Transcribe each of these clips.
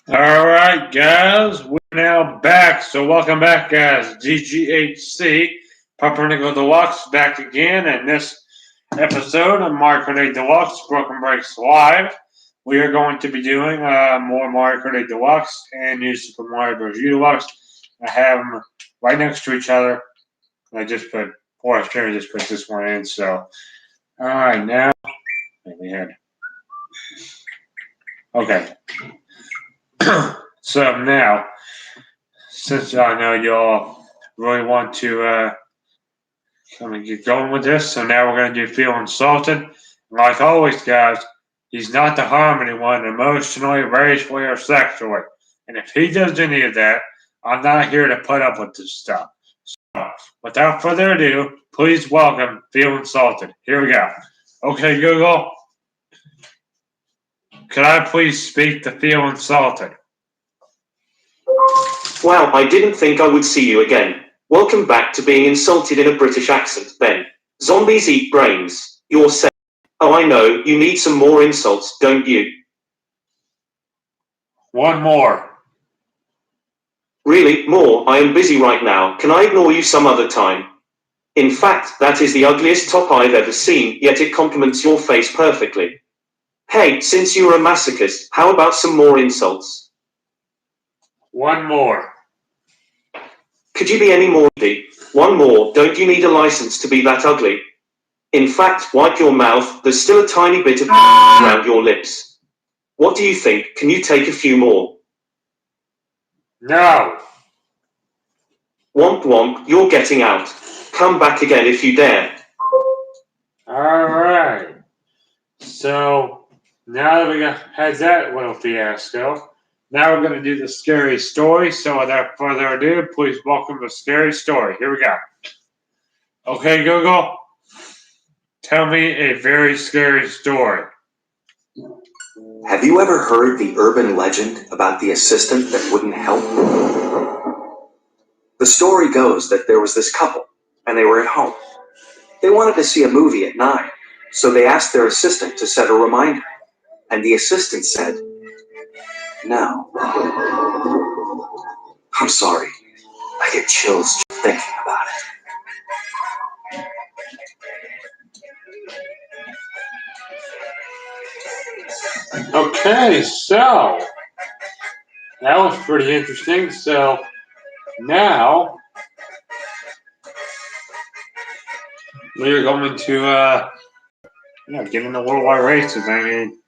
Alright, guys, we're now back. So, welcome back, guys. DGHC, Pumpernickel Deluxe, back again. And this episode of Mario Kart 8 Deluxe Broken Breaks Live, we are going to be doing more Mario Kart 8 Deluxe and New Super Mario Bros. U Deluxe. I have them right next to each other. I just put, or I just put this one in. So, alright, now, okay. So now, since I know y'all really want to come and get going with this, so now we're going to do Feel Insulted. Like always, guys, he's not to harm anyone emotionally, racially, or sexually. And if he does any of that, I'm not here to put up with this stuff. So, without further ado, please welcome Feel Insulted. Here we go. Okay, Google, could I please speak to Feel Insulted? Wow, I didn't think I would see you again. Welcome back to being insulted in a British accent, Ben. Zombies eat brains. You're saying, oh, I know, you need some more insults, don't you? One more. Really? More? I am busy right now. Can I ignore you some other time? In fact, that is the ugliest top I've ever seen, yet it complements your face perfectly. Hey, since you're a masochist, how about some more insults? One more. Could you be any more ugly? One more, don't you need a license to be that ugly? In fact, wipe your mouth, there's still a tiny bit of around your lips. What do you think? Can you take a few more? No. Womp womp, you're getting out. Come back again if you dare. Alright. So, now that we had that little fiasco, now we're going to do the scary story. So, without further ado, please welcome the scary story. Here we go. Okay, Google, tell me a very scary story. Have you ever heard the urban legend about the assistant that wouldn't help? The story goes that there was this couple, and they were at home. They wanted to see a movie at 9, so they asked their assistant to set a reminder, and the assistant said, "No. I'm sorry. I get chills just thinking about it." Okay, so that was pretty interesting. So now we are going to get into worldwide races. I mean,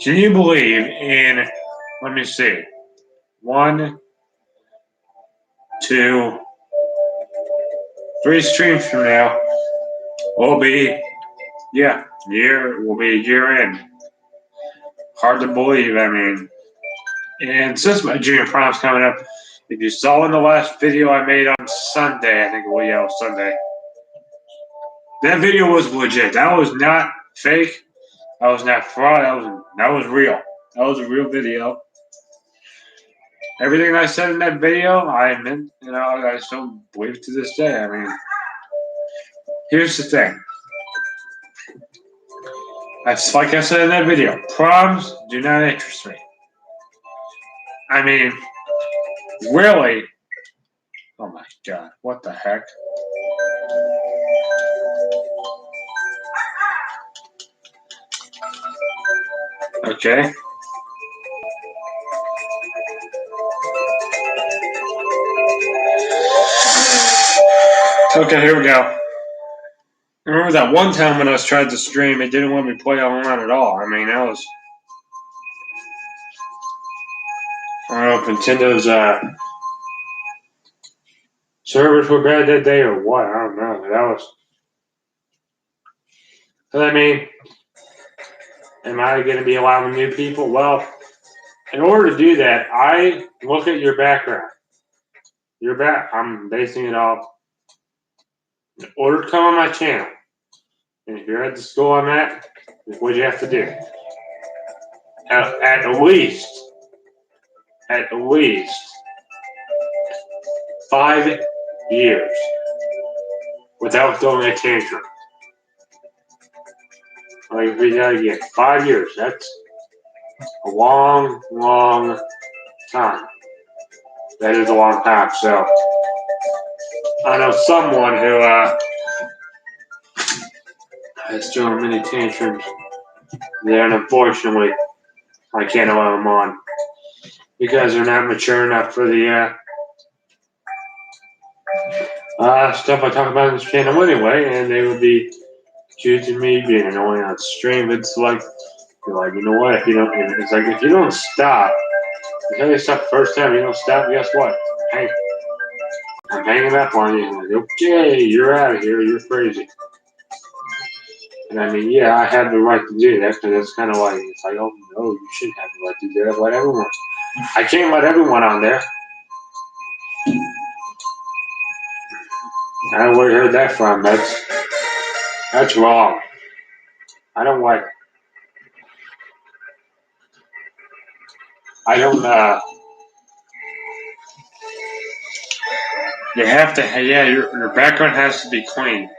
can you believe in? Let me see. 1, 2, 3 streams from now will be will be a year in. Hard to believe. I mean. And since my junior prom's coming up, if you saw in the last video I made on Sunday, I think it was Sunday, that video was legit. That was not fake. That was not fraud. That was real. That was a real video. Everything I said in that video, I meant. I still believe it to this day. I mean, here's the thing. That's like I said in that video. Proms do not interest me. I mean, really? Oh my god, what the heck? Okay. Okay, here we go. I remember that one time when I was trying to stream, it didn't let me play online at all. I mean, that was... I don't know if Nintendo's servers were bad that day or what. I don't know. That was... I mean, am I going to be allowing new people? Well, in order to do that, I look at your background. I'm basing it off. In order to come on my channel, and if you're at the school I'm at, what you have to do. At least 5 years without throwing a tantrum. Like, we gotta get 5 years. a long, long time. That is a long time. So I know someone who has thrown many tantrums there, and unfortunately, I can't allow them on because they're not mature enough for the stuff I talk about in this channel anyway, and they would be accusing me being annoying on stream. It's like, you're like, you know what? If you don't, it's like if you don't stop, you tell you stop the first time, you don't stop. Guess what? Hey, I'm hanging up on you. I'm like, okay, you're out of here. You're crazy. And I mean, yeah, I have the right to do that because it's kind of like, it's like, oh no, you shouldn't have the right to do that. Let everyone. I can't let everyone on there. I don't know where you heard that from. That's wrong. I don't like. I don't. You have to. Yeah, your background has to be clean.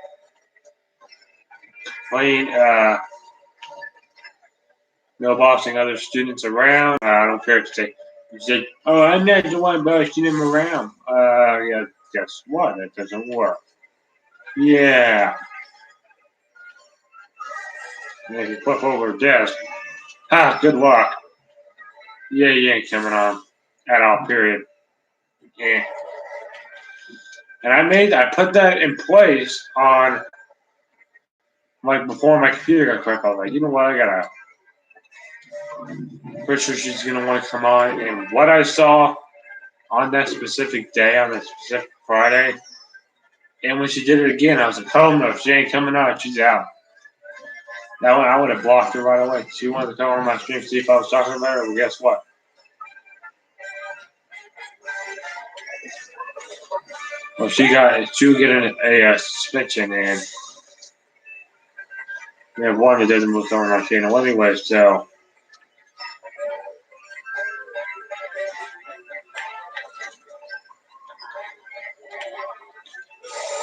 Clean. No bossing other students around. I don't care if they say, "Oh, I'm not the one bossing them around." Yeah. Guess what? That doesn't work. Yeah. And if you flip over a desk, good luck. Yeah, you ain't coming on at all. Period. Yeah. And I put that in place on like before my computer got cracked. I was like, you know what? I gotta. Pretty sure she's gonna want to come on. And what I saw on that specific day, on that specific Friday, and when she did it again, I was like, oh no, she ain't coming on. She's out. That one, I would have blocked her right away. She wanted to come on my stream to see if I was talking about her. Well, guess what? Well, she would get a suspension, and we have one that doesn't move on our channel anyway. So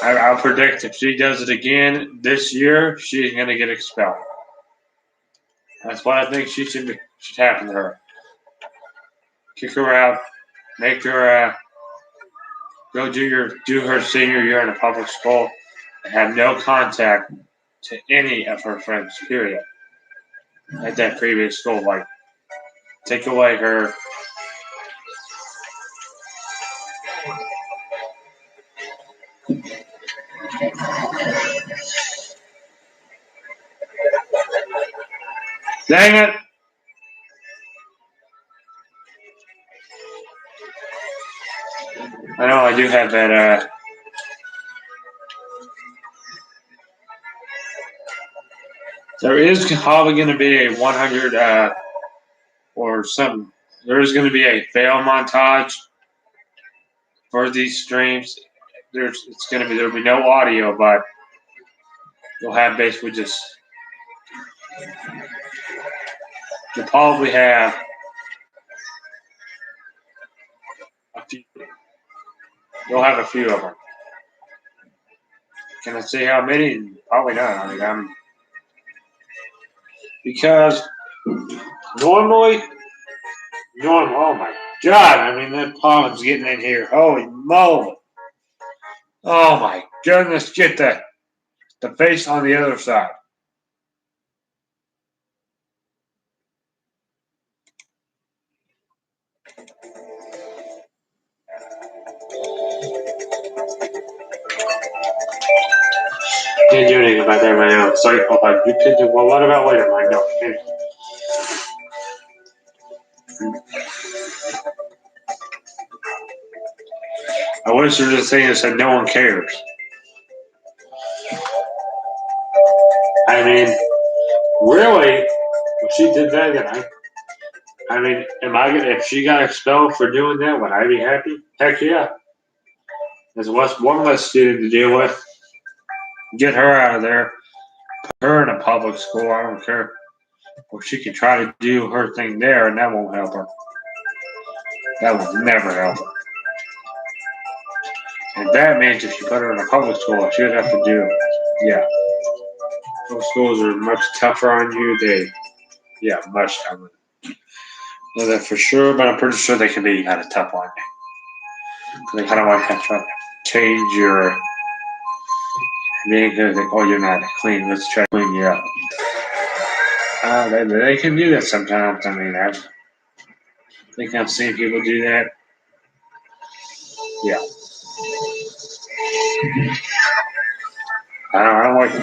I'll predict if she does it again this year, she's gonna get expelled. That's what I think should happen to her. Kick her out, make her go do her senior year in a public school, and have no contact to any of her friends. Period. At that previous school, like take away her. Dang it! I know I do have that. There is probably going to be a 100 or something. There is going to be a fail montage for these streams. There'll be no audio, but you'll have basically you'll probably have a few. You'll have a few of them. Can I say how many? Probably not. I mean, because normally, oh my God, I mean, that pollen's getting in here. Holy moly. Oh my goodness, get the face on the other side. Can't do anything about that right now. It's like, oh, like, you can do, well, what about later? I'm like, no, can't. I wish there was a thing that said no one cares. I mean, really, if she did that, then I mean, if she got expelled for doing that, would I be happy? Heck yeah. There's one less student to deal with. Get her out of there. Put her in a public school. I don't care. Or she can try to do her thing there, and that won't help her. That will never help her. And that means if you put her in a public school, she would have to do, yeah. Those schools are much tougher on you. Much tougher. Know that for sure, but I'm pretty sure they can be kind of tough on you. They kind of like to try to change your being like, oh, you're not clean. Let's try to clean you up. They can do that sometimes. I mean, I think I've seen people do that. Yeah. I don't like it.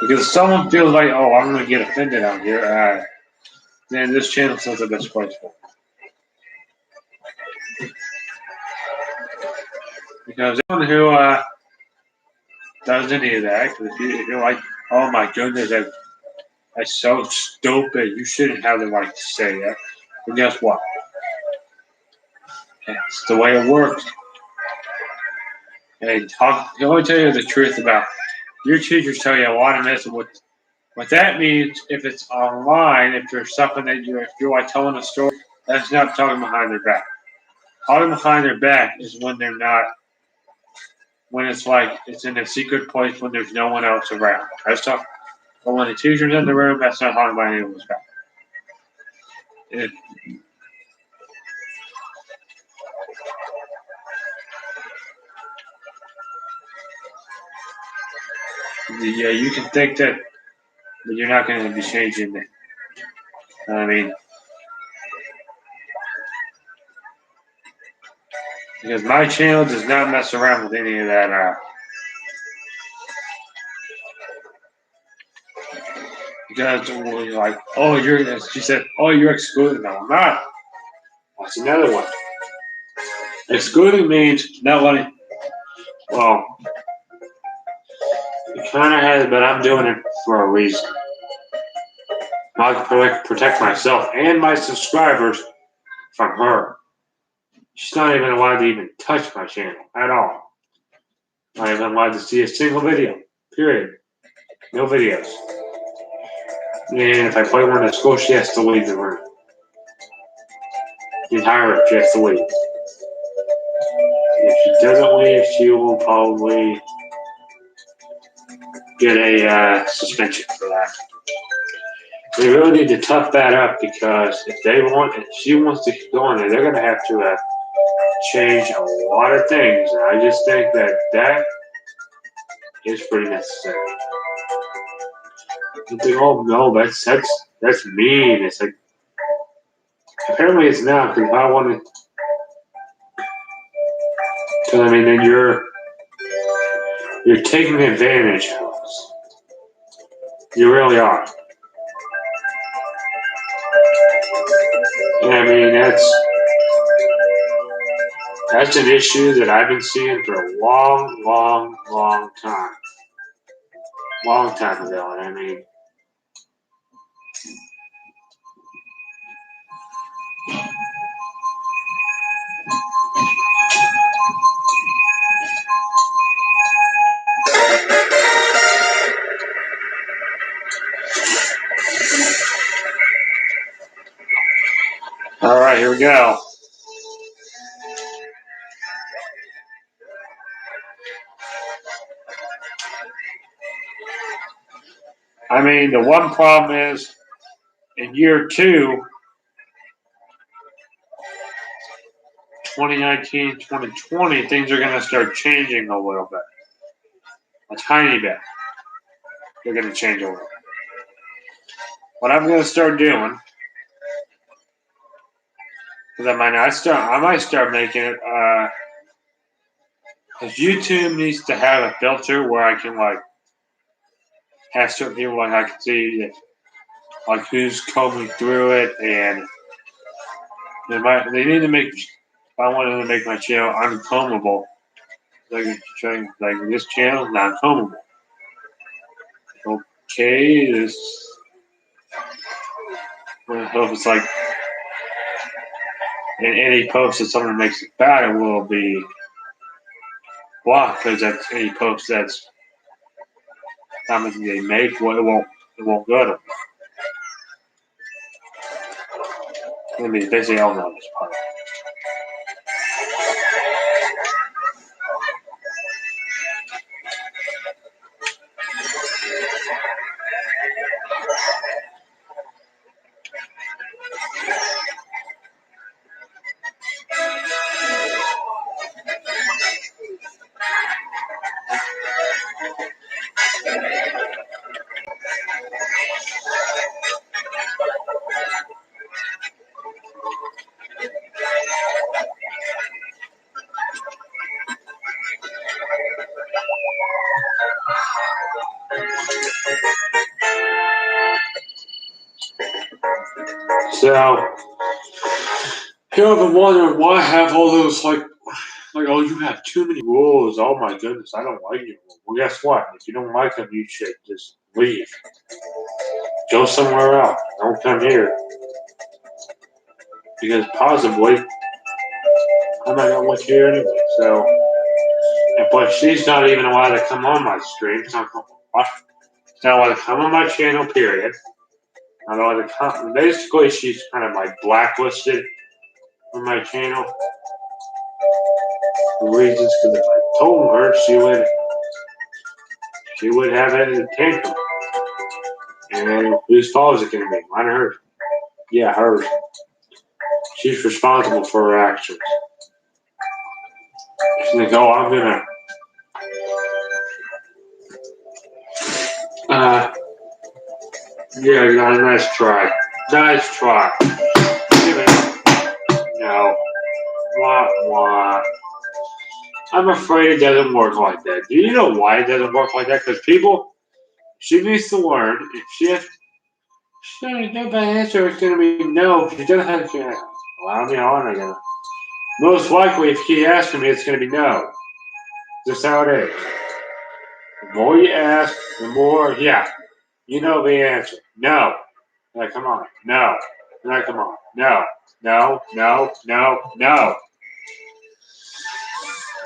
Because if someone feels like, oh, I'm going to get offended out here, then this channel's not the best place for it. Because anyone who does any of that, because if you're like, oh my goodness, that's so stupid, you shouldn't have the right to say that. But guess what? It's the way it works. And they only tell you the truth about your teachers tell you a lot of this. What that means, if it's online, if there's something that if you're like telling a story, that's not talking behind their back. Talking behind their back is when they're not, when it's like it's in a secret place when there's no one else around. That's talking. But when the teacher's in the room, that's not talking behind anyone's back. It, yeah, you can think that, but you're not going to be changing it. I mean, because my channel does not mess around with any of that. Because you're like, oh, she said, oh, you're excluded. No, I'm not. That's another one. Excluding means not letting, well, it kind of has, but I'm doing it for a reason. I can protect myself and my subscribers from her. She's not even allowed to even touch my channel at all. Not even allowed to see a single video. Period. No videos. And if I play one at school, she has to leave the room. The entire room, she has to leave. If she doesn't leave, she will probably get a suspension for that. They really need to tough that up because if she wants to keep going there, they're going to have to change a lot of things. And I just think that is pretty necessary. You think, oh no, that's mean. It's like apparently it's not because if I want to, because I mean then you're taking advantage of us. You really are. And I mean that's an issue that I've been seeing for a long time. Long time ago, and I mean. All right, here we go. I mean, the one problem is in year 2, 2019, 2020, things are going to start changing a little bit. A tiny bit. They're going to change a little bit. What I'm going to start doing, because I might start making it, because YouTube needs to have a filter where I can like have certain people like I can see if, like who's combing through it, and they need to make. If I wanted to make my channel uncombable, like this channel is not combable. Okay, this. I hope it's like in any post that someone makes it bad, it will be blocked because that's any post that's something they make. Well, it won't go to them. I mean, basically all know this part. So, people have been wondering why I have all those, oh, you have too many rules. Oh my goodness, I don't like you. Well, guess what? If you don't like them, you should just leave. Go somewhere else. Don't come here. Because possibly, I'm not going to look here anyway. So, but she's not even allowed to come on my stream. She's not allowed to come on my channel, period. Not allowed to come. Basically, she's kind of like blacklisted on my channel. The reasons, because if I told her, she would have it in a tantrum. And whose fault is it going to be? Mine or hers? Yeah, hers. She's responsible for her actions. She's like, oh, I'm gonna. Yeah, nice try. Nice try. Give it. No. Wah, wah. I'm afraid it doesn't work like that. Do you know why it doesn't work like that? Because she needs to learn. If she has no bad answer, it's going to be no. If she doesn't have to allow me on again. Most likely, if she asks me, it's going to be no. That's how it is. The more you ask, the more, yeah, you know the answer. No. Like, come on. No. Like, come on. No. No. No. No. No.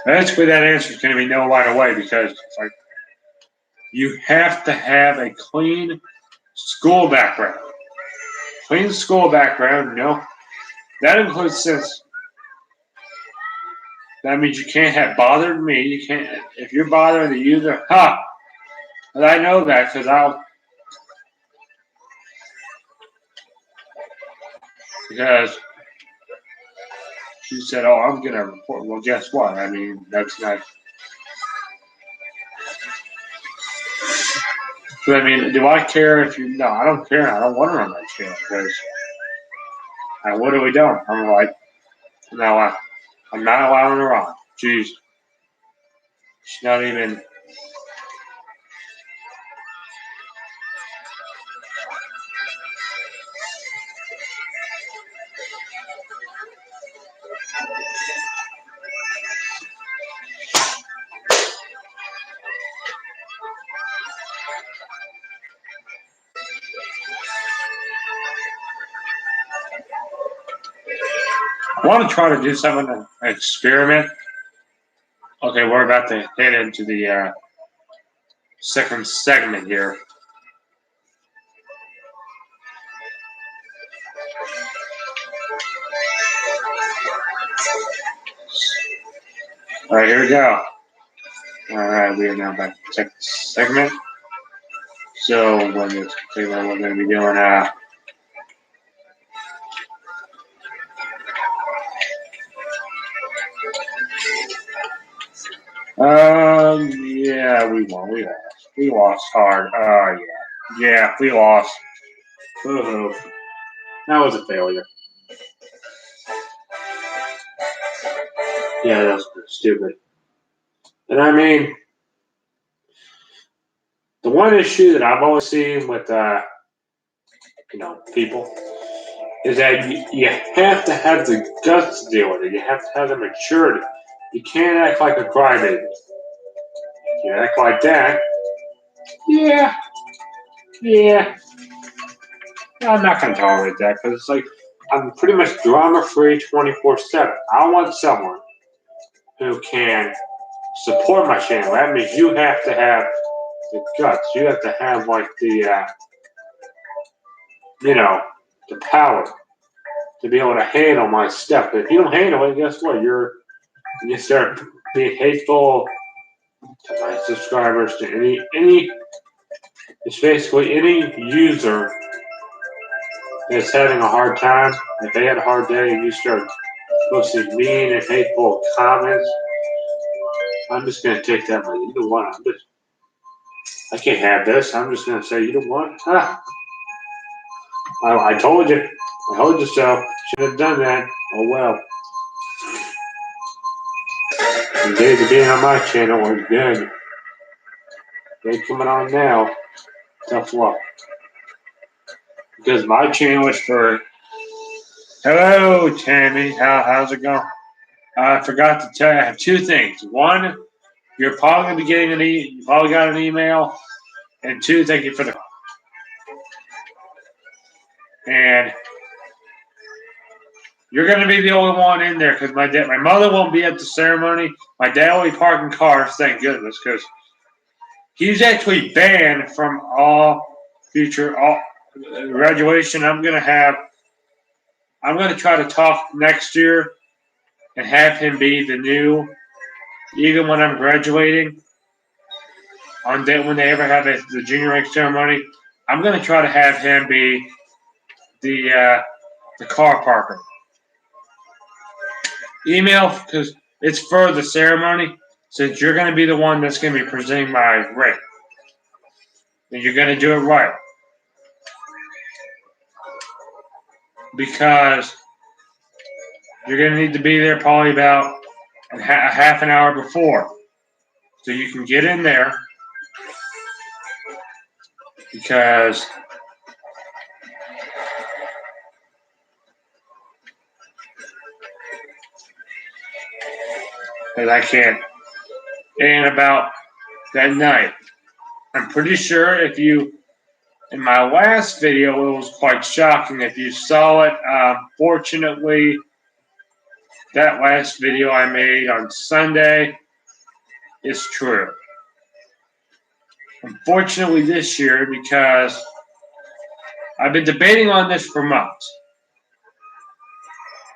Basically, that answer is going to be no right away because it's like you have to have a clean school background. Clean school background, no. That includes since. That means you can't have bothered me. You can't, if you're bothering the user, and I know that because she said, oh, I'm going to report. Well, guess what? I mean, that's not. But I mean, do I care if you? No, I don't care. I don't want her on my channel because I literally don't. I'm like, no, I'm not allowing her on. She's not even. I want to try to do something, an experiment. Okay, we're about to head into the second segment here. All right, here we go. All right, we are now back to the second segment. So when it's complete, we're going to be doing yeah, we won. We lost hard. Yeah, we lost. Woohoo. That was a failure. Yeah, that was stupid. And I mean, the one issue that I've always seen with people is that you have to have the guts to deal with it. You have to have the maturity. You can't act like a crybaby. If you act like that, yeah, I'm not going to tolerate that because it's like I'm pretty much drama-free 24/7. I want someone who can support my channel. That means you have to have the guts. You have to have like the power to be able to handle my stuff. But if you don't handle it, guess what? You start being hateful to my subscribers, to it's basically any user that's having a hard time. If they had a hard day and you start posting mean and hateful comments, I'm just going to take that money. You know what? I can't have this. I'm just going to say, you know what? I told you. I told you so. Should have done that. Oh well. The days of being on my channel was good. They coming on now. Tough luck. Because my channel is for Hello, Tammy. How's it going? I forgot to tell you, I have two things. One, you're probably gonna be getting you probably got an email, and two, thank you for the. And you're gonna be the only one in there because my mother won't be at the ceremony. My dad will be parking cars, thank goodness, because he's actually banned from all future graduation. I'm gonna try to talk next year and have him be the new, even when I'm graduating. On day when they ever have the junior rank ceremony, I'm gonna try to have him be the car parker. Email because it's for the ceremony. Since you're gonna be the one that's gonna be presenting my ring, and you're gonna do it right because you're gonna need to be there probably about a half an hour before, so you can get in there because I can't. And about that night, I'm pretty sure if you, in my last video, it was quite shocking if you saw it. Fortunately, that last video I made on Sunday is true. Unfortunately, this year, because I've been debating on this for months.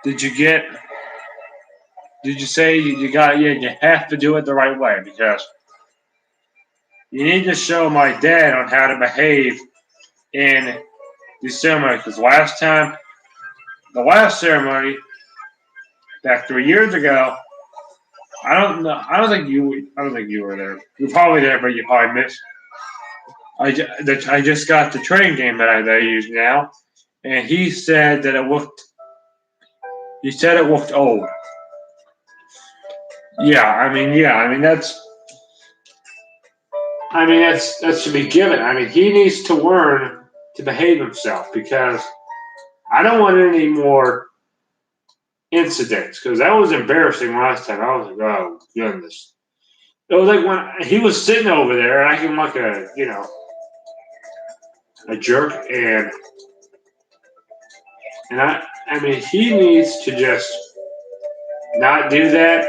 Did you say you got? Yeah, you have to do it the right way because you need to show my dad on how to behave in the ceremony. Because the last ceremony, back 3 years ago, I don't know. I don't think you were there. You're probably there, but you probably missed. I just got the trading game that I use now, and he said that it looked. He said it looked old. Yeah, that's. That should be given. He needs to learn to behave himself because I don't want any more incidents because that was embarrassing last time. I was like, oh goodness. It was like when he was sitting over there and acting like a jerk, and he needs to just not do that.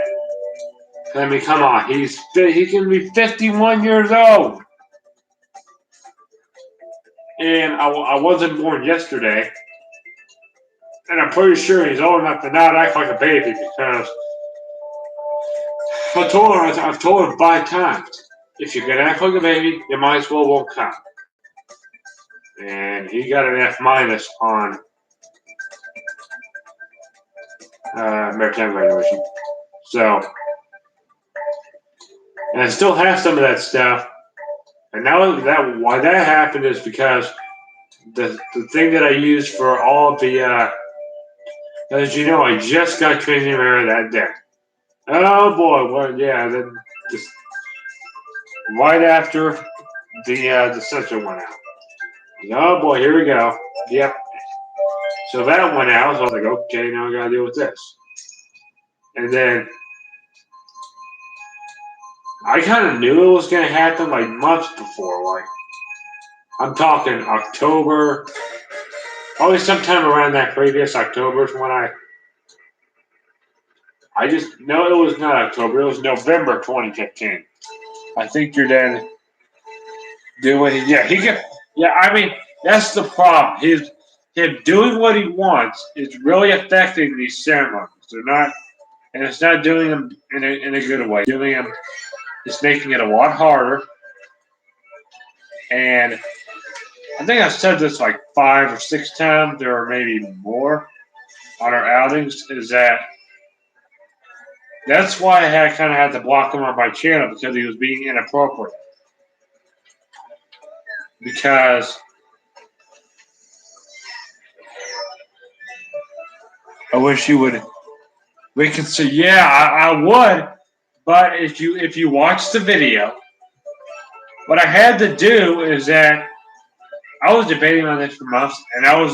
Come on, he can be 51 years old, and I wasn't born yesterday, and I'm pretty sure he's old enough to not act like a baby because I've told him 5 times, if you're gonna act like a baby, you might as well won't come. And he got an F- on maritime graduation. So, and I still have some of that stuff. And now why that happened is because the thing that I used for all of the, as you know, I just got Trinity Mirror that day. Oh boy, well, yeah, then just right after the sensor went out. Oh boy, here we go. Yep. So that went out. So I was like, okay, now I gotta deal with this. And then I kind of knew it was gonna happen like months before. Like I'm talking October, probably sometime around that previous October is when I just no, it was not October. It was November 2015. I think you're then doing. Yeah, he can. Yeah, that's the problem. Him doing what he wants is really affecting these ceremonies. They're not, and it's not doing them in a good way. Doing them, it's making it a lot harder. And I think I've said this like 5 or 6 times, or maybe more, on our outings. Is that's why I kind of had to block him on my channel because he was being inappropriate. Because I wish you would reconsider. Yeah, I would, but if you watch the video, what I had to do is that I was debating on this for months, and I was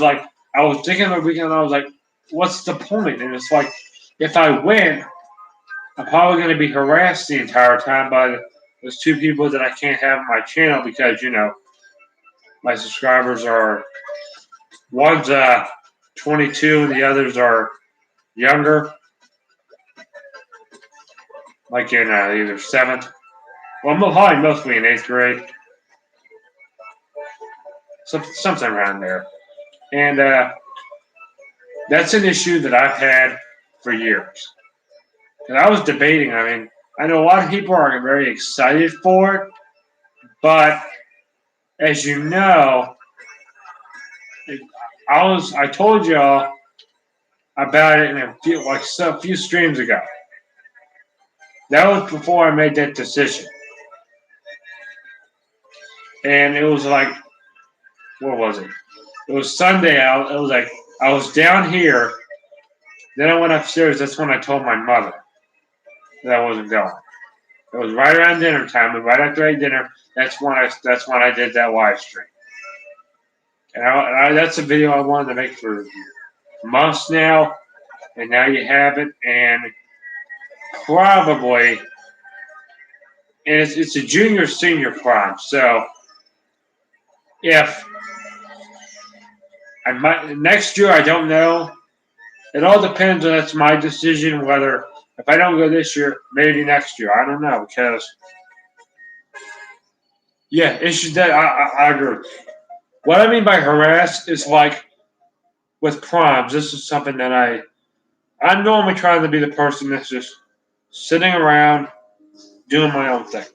thinking of the weekend, and I was like, what's the point? And it's like, if I win, I'm probably going to be harassed the entire time by those two people that I can't have on my channel because, my subscribers are, one's 22 and the others are younger, like in either 7th. Well, probably mostly in 8th grade. Something around there. And that's an issue that I've had for years. And I was debating, I know a lot of people are very excited for it, but as you know, I told y'all about it in a few streams ago. That was before I made that decision. And it was like, what was it? It was Sunday. It was like, I was down here. Then I went upstairs. That's when I told my mother that I wasn't going. It was right around dinner time, and right after I ate dinner, that's when I did that live stream. And that's a video I wanted to make for months now, and now you have it. And probably, and it's a junior senior prom. So if I might next year, I don't know. It all depends on that's my decision whether if I don't go this year, maybe next year. I don't know because yeah, issues that I agree. What I mean by harass is like with proms. This is something that I'm normally trying to be the person that's just sitting around doing my own thing.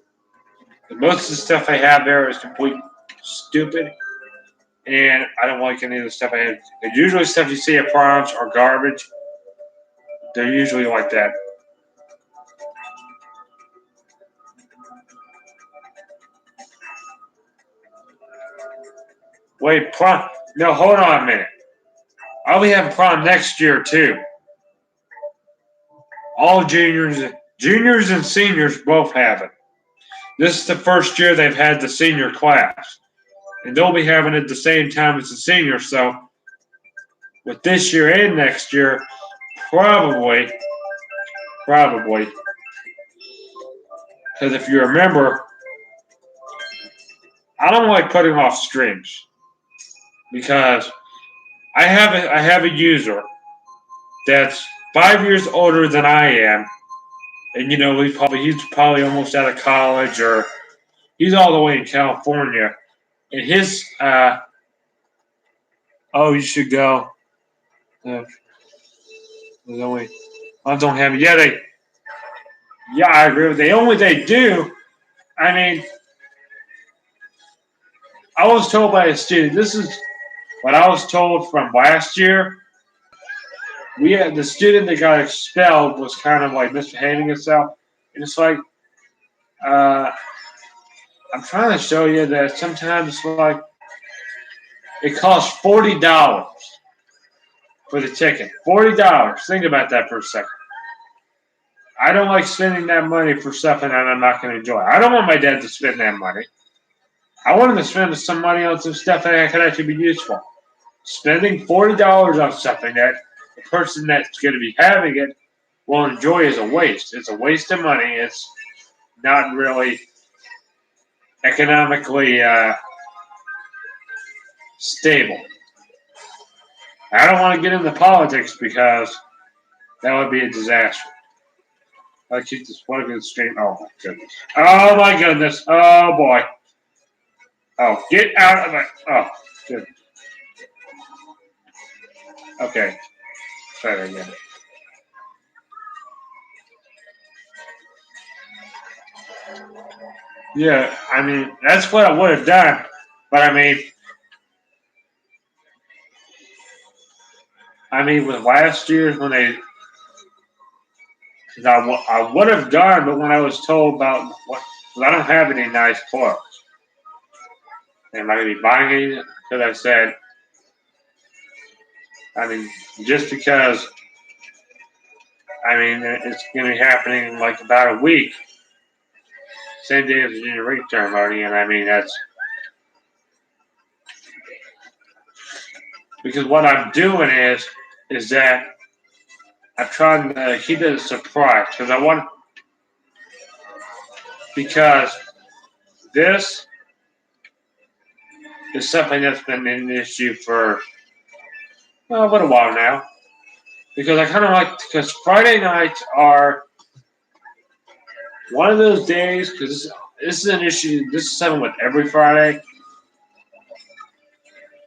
And most of the stuff I have there is complete stupid, and I don't like any of the stuff I have. And usually stuff you see at proms are garbage. They're usually like that. Wait, prom? No, hold on a minute. I'll be having prom next year too. All juniors and seniors both have it. This is the first year they've had the senior class, and they'll be having it at the same time as the seniors. So, with this year and next year, probably, because if you remember, I don't like putting off streams because I have a user that's 5 years older than I am, and he's probably almost out of college or he's all the way in California, and his oh, you should go. There's only I don't have it. Yeah, I agree. They do. I mean, I was told by a student. This is what I was told from last year. We had the student that got expelled was kind of like misbehaving himself, and it's like I'm trying to show you that sometimes like it costs $40 for the ticket. $40. Think about that for a second. I don't like spending that money for something that I'm not going to enjoy. I don't want my dad to spend that money. I want him to spend some money on some stuff that could actually be useful. Spending $40 on something that the person that's going to be having it will enjoy is a waste. It's a waste of money. It's not really economically stable. I don't want to get into politics because that would be a disaster. I keep this plug in the stream. Oh my goodness. Oh my goodness. Oh boy. Oh, get out of it. Oh, good. Okay. Try that again. Yeah, I mean, that's what I would have done. But with last year's when I would have done, but when I was told about what, because I don't have any nice clothes. Am I going to be buying any? Because I said, just because, it's going to be happening in like about a week. Same day as the junior ring ceremony, and that's because what I'm doing is is that I'm trying to keep it a surprise because this is something that's been an issue for a little while now. Because I kind of because Friday nights are one of those days, because this is an issue, this is something with every Friday,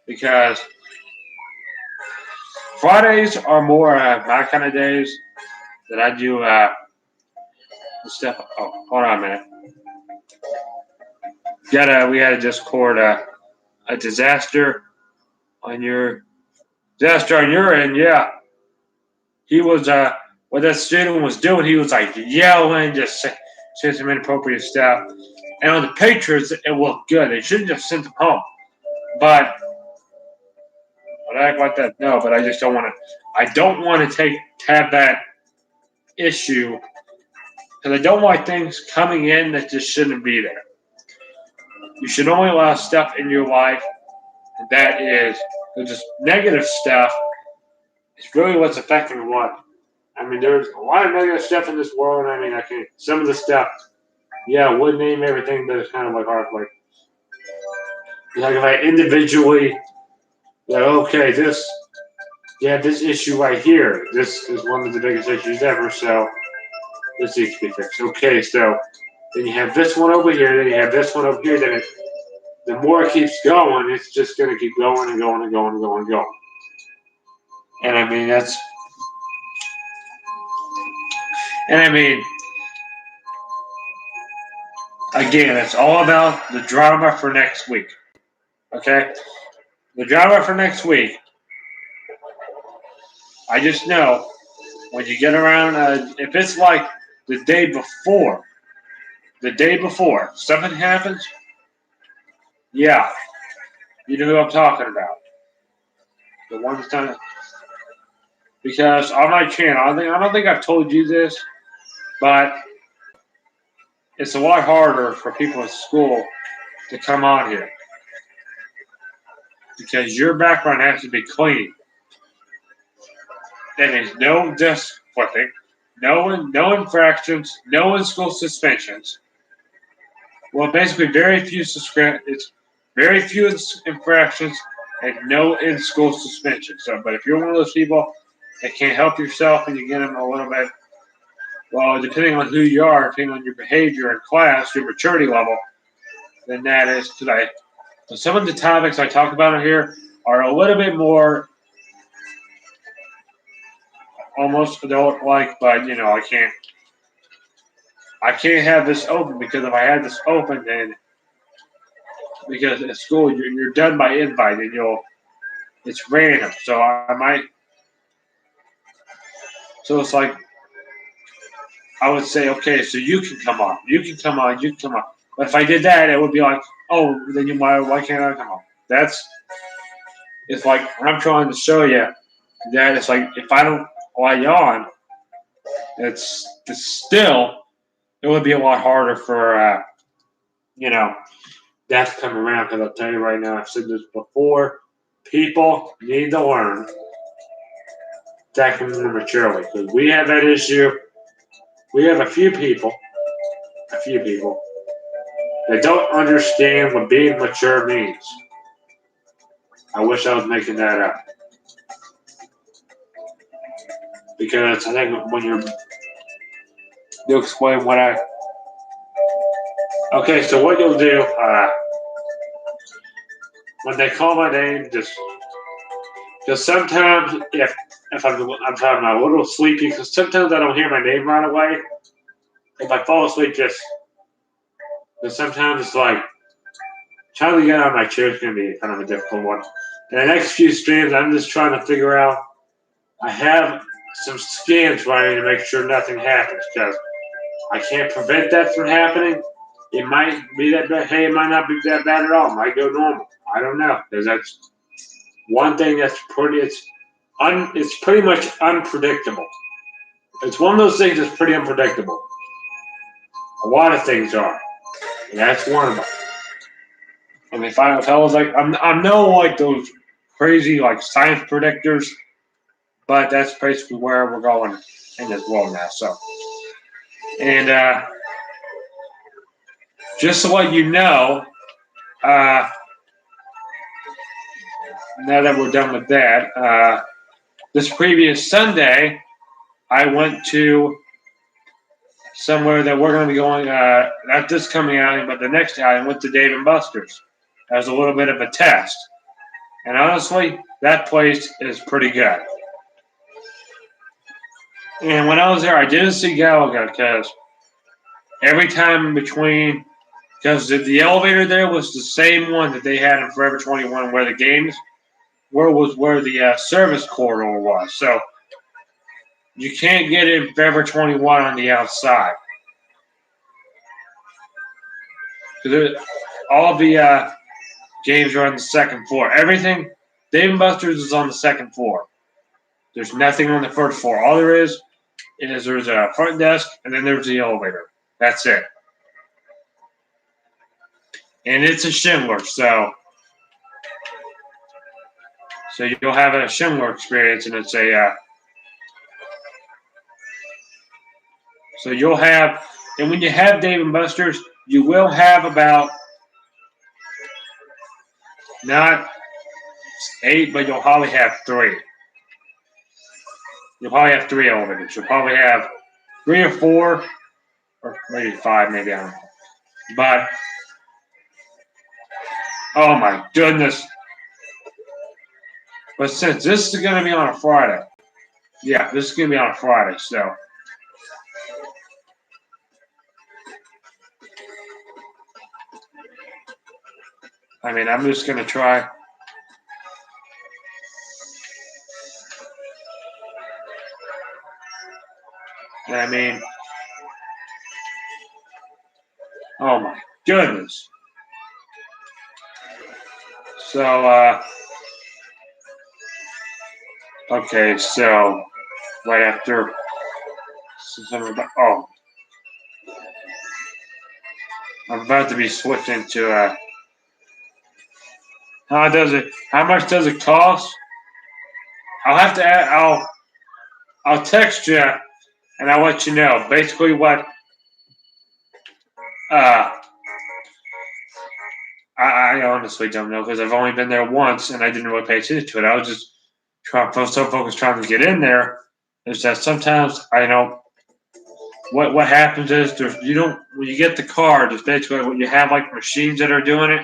because Fridays are more my kind of days that I do stuff. Oh, hold on a minute. We had a Discord, a disaster on your end, yeah. He was what that student was doing, he was like yelling, just saying some inappropriate stuff. And on the Patriots, it looked good. They shouldn't just send them home. But I act like that. No, but I just don't want to. I don't want to have that issue because I don't want things coming in that just shouldn't be there. You should only allow stuff in your life that is just negative stuff. It's really what's affecting what. I mean, there's a lot of negative stuff in this world. I mean, some of the stuff. Yeah, I would name everything, but it's kind of like hard. Like if I individually, okay, this issue right here. This is one of the biggest issues ever. So this needs to be fixed. Okay, so then you have this one over here. Then you have this one over here. Then the more it keeps going, it's just going to keep going and going and going and going and going. And I mean again, it's all about the drama for next week. Okay? The drama for next week. I just know when you get around, if it's like the day before, something happens, yeah, you know who I'm talking about. The one that's done it. Because on my channel, I don't think I've told you this, but it's a lot harder for people at school to come on here. Because your background has to be clean. There is no desk flipping, no infractions, no in-school suspensions. Well, basically, very few infractions and no in-school suspensions. So, but if you're one of those people that can't help yourself and you get them a little bit, well, depending on who you are, depending on your behavior in class, your maturity level, then that is today. So some of the topics I talk about here are a little bit more almost adult-like, but I can't have this open because if I had this open, then because at school you're done by invite and it's random. So I might. So it's like I would say, okay, so you can come on. But if I did that, it would be like, oh, then why can't I come on? It's like I'm trying to show you that it's like if I don't allow you on, it's still it would be a lot harder for that to come around. Because I'll tell you right now, I've said this before, people need to learn that comes maturely because we have that issue. We have a few people that don't understand what being mature means. I wish I was making that up. Because I think when you'll explain what I. Okay, so what you'll do, when they call my name, just sometimes if I'm talking a little sleepy, because sometimes I don't hear my name right away. If I fall asleep, because sometimes it's like trying to get out of my chair is going to be kind of a difficult one. In the next few streams, I'm just trying to figure out. I have some scans running to make sure nothing happens because I can't prevent that from happening. It might be that bad. Hey, it might not be that bad at all. It might go normal. I don't know because that's one thing that's it's pretty much unpredictable. It's one of those things that's pretty unpredictable. A lot of things are. And that's one of them. And if I was like, I'm no like those crazy like science predictors, but that's basically where we're going in this world now. So, and just to let you know, now that we're done with that, this previous Sunday, I went to somewhere that we're going to be going, not this coming outing, but the next outing, went to Dave & Buster's. As a little bit of a test. And honestly, that place is pretty good. And when I was there, I didn't see Gallagher because every time in between, because the elevator there was the same one that they had in Forever 21 where the games was where the service corridor was. So you can't get in Forever 21 on the outside. Because all of the games are on the second floor. Everything, Dave & Buster's is on the second floor. There's nothing on the first floor. All there is there's a front desk and then there's the elevator. That's it. And it's a Schindler, so you'll have a Schindler experience, and it's a so you'll have, and when you have Dave & Buster's, you will have about not 8, but you'll probably have 3. You'll probably have 3 elevators. You'll probably have 3 or 4, or maybe 5, maybe, I don't know. But, oh my goodness. But since this is going to be on a Friday, yeah, this is going to be on a Friday, so. I mean, I'm just going to try. I mean, oh my goodness. So, okay, so right after, oh, I'm about to be switching to, how much does it cost? I'll have to add, I'll text you and I'll let you know basically what, I honestly don't know because I've only been there once and I didn't really pay attention to it. I was just so focused trying to get in there. Is that sometimes I don't. What happens is when you get the card, it's basically when you have like machines that are doing it,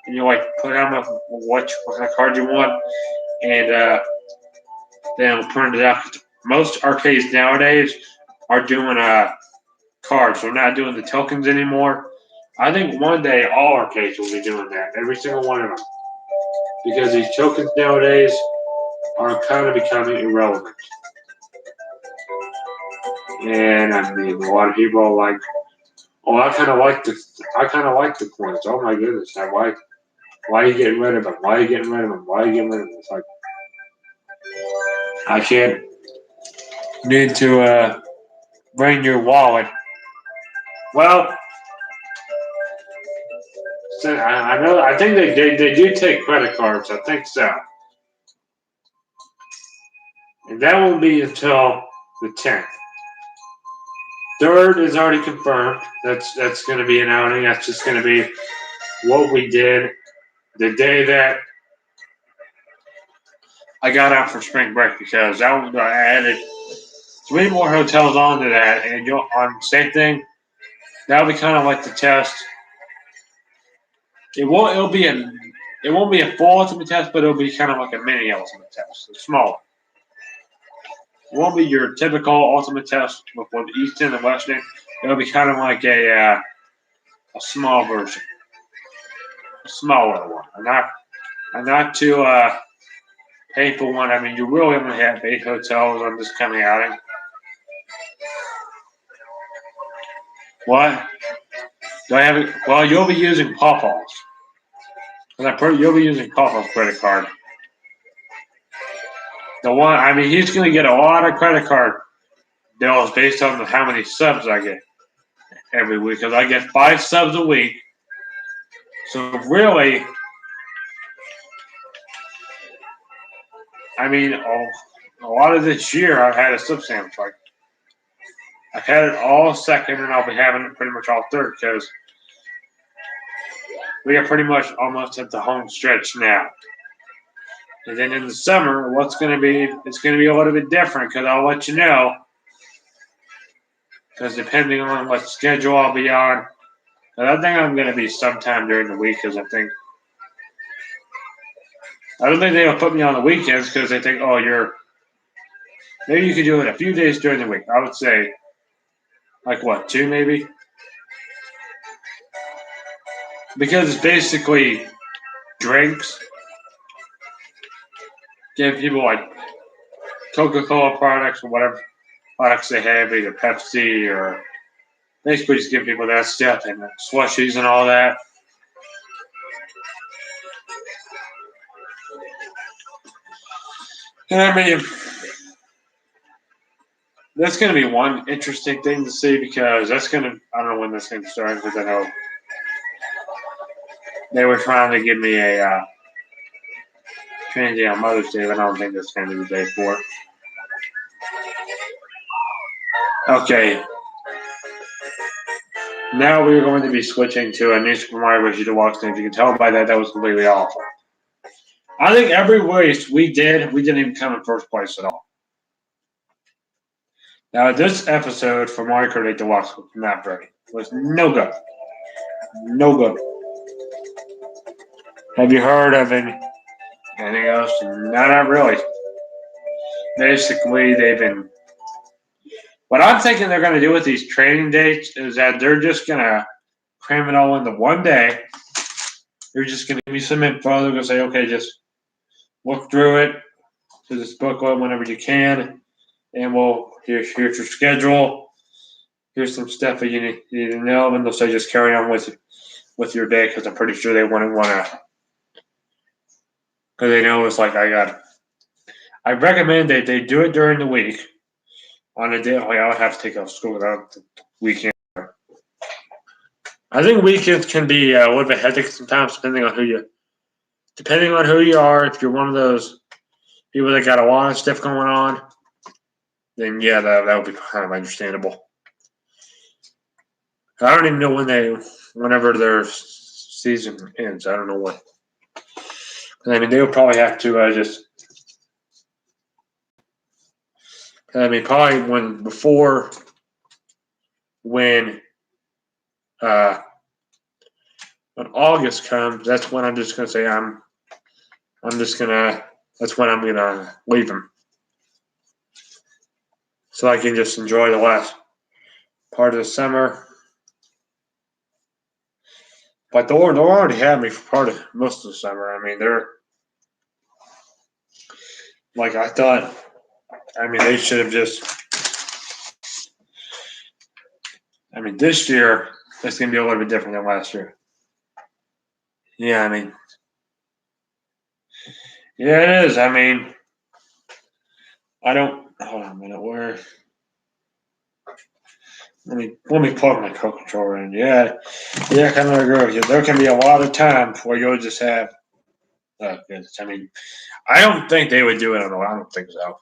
and you like put on what kind of card you want, and then it'll print it out. Most arcades nowadays are doing cards. They're not doing the tokens anymore. I think one day all arcades will be doing that, every single one of them, because these tokens nowadays are kind of becoming irrelevant. And I mean, a lot of people are like, "Oh, I kind of like the coins. Oh my goodness, why are you getting rid of them? Why are you getting rid of them? Why are you getting rid of them?" It's like I can't need to bring your wallet. Well, so I know. I think they do take credit cards. I think so, and that won't be until the 10th. 3rd is already confirmed. That's going to be an outing. That's just going to be what we did the day that I got out for spring break, because I added 3 more hotels onto that, and on the same thing. That'll be kind of like the test. It won't be a full ultimate test, but it'll be kind of like a mini ultimate test, a small. It won't be your typical ultimate test with the East End and West End. It'll be kind of like a small version, a smaller one, a not too painful one. I mean, you really only have 8 hotels on this coming outing. What? Do I have it? Well, you'll be using Pawpaw's. You'll be using Pawpaw's credit card. The one, I mean, he's going to get a lot of credit card bills based on how many subs I get every week, because I get 5 subs a week. So really, I mean, a lot of this year I've had a slip sandwich. Like I've had it all second, and I'll be having it pretty much all third because we are pretty much almost at the home stretch now. And then in the summer, it's going to be a little bit different because I'll let you know. Because depending on what schedule I'll be on, but I think I'm going to be sometime during the week because I don't think they'll put me on the weekends because they think, oh, maybe you could do it a few days during the week. I would say, like what, 2 maybe? Because it's basically drinks, give people like Coca-Cola products or whatever products they have, either Pepsi or basically just give people that stuff and slushies and all that. And I mean, that's going to be one interesting thing to see because I don't know when this thing starts, but I know they were trying to give me a training day on Mother's Day, but I don't think that's going to be the day for it. Okay. Now we're going to be switching to a new Super Mario Bros. Deluxe, and if you can tell by that was completely awful. I think every race we didn't even come in first place at all. Now, this episode for Mario Kart 8 Deluxe was not very. It was no good. No good. Have you heard of anything else? No, not really. Basically, what I'm thinking they're going to do with these training dates is that they're just going to cram it all into one day. They're just going to give me some info. They're going to say, okay, just look through it to this booklet whenever you can, and here's your schedule. Here's some stuff that you need to know, and they'll say just carry on with your day because I'm pretty sure they wouldn't want to, because they know it's like I recommend that they do it during the week. On a day, I would have to take off school without the weekend. I think weekends can be a little bit hectic sometimes, depending on who you are. If you're one of those people that got a lot of stuff going on, then yeah, that would be kind of understandable. I don't even know whenever their season ends. I don't know what. I mean, they would probably have to probably when August comes, that's when I'm just gonna say that's when I'm gonna leave them, so I can just enjoy the last part of the summer. But they'll already have me for part of most of the summer. I mean, they're like I thought. I mean, they should have just. I mean, this year it's gonna be a little bit different than last year. Yeah, I mean, yeah, it is. I mean, I don't. Hold on a minute. Where? Let me plug my co-controller in. Yeah, I kind of agree with you. There can be a lot of times where you'll just have. I mean, I don't think they would do it at all. I don't think so.